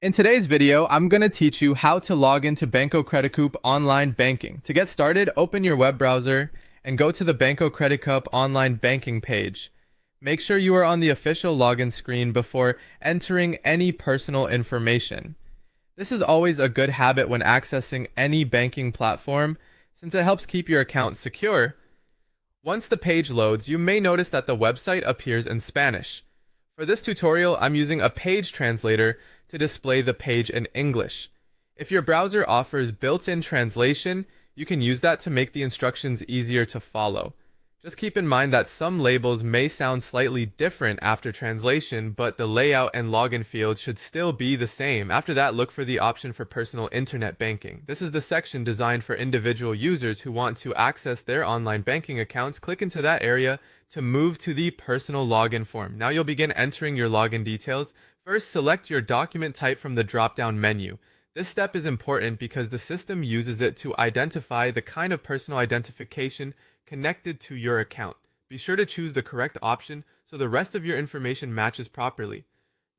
In today's video, I'm going to teach you how to log into Banco Credicoop online banking. To get started, open your web browser and go to the Banco Credicoop online banking page. Make sure you are on the official login screen before entering any personal information. This is always a good habit when accessing any banking platform since it helps keep your account secure. Once the page loads, you may notice that the website appears in Spanish. For this tutorial, I'm using a page translator to display the page in English. If your browser offers built-in translation, you can use that to make the instructions easier to follow. Just keep in mind that some labels may sound slightly different after translation, but the layout and login fields should still be the same. After that, look for the option for personal internet banking. This is the section designed for individual users who want to access their online banking accounts. Click into that area to move to the personal login form. Now you'll begin entering your login details. First, select your document type from the drop-down menu. This step is important because the system uses it to identify the kind of personal identification connected to your account. Be sure to choose the correct option so the rest of your information matches properly.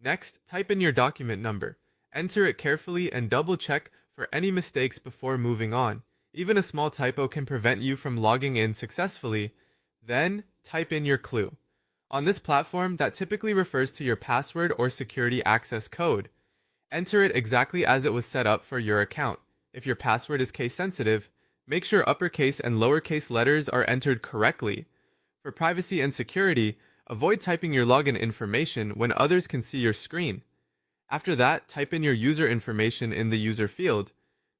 Next, type in your document number. Enter it carefully and double check for any mistakes before moving on. Even a small typo can prevent you from logging in successfully. Then, type in your clue. On this platform, that typically refers to your password or security access code. Enter it exactly as it was set up for your account. If your password is case sensitive, make sure uppercase and lowercase letters are entered correctly. For privacy and security, avoid typing your login information when others can see your screen. After that, type in your user information in the user field.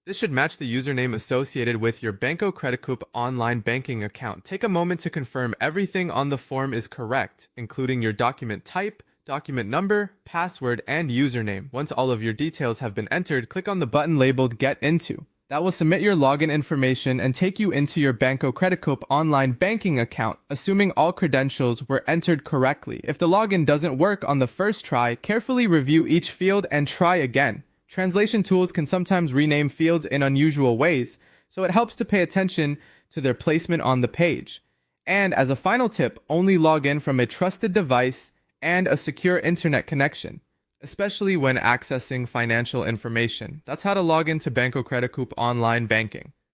This should match the username associated with your Banco Credicoop online banking account. Take a moment to confirm everything on the form is correct, including your document type, document number, password, and username. Once all of your details have been entered, click on the button labeled Get Into. That will submit your login information and take you into your Banco Credicoop online banking account, assuming all credentials were entered correctly. If the login doesn't work on the first try, carefully review each field and try again. Translation tools can sometimes rename fields in unusual ways, so it helps to pay attention to their placement on the page. And as a final tip, only log in from a trusted device and a secure internet connection, especially when accessing financial information. That's how to log into Banco Credicoop online banking.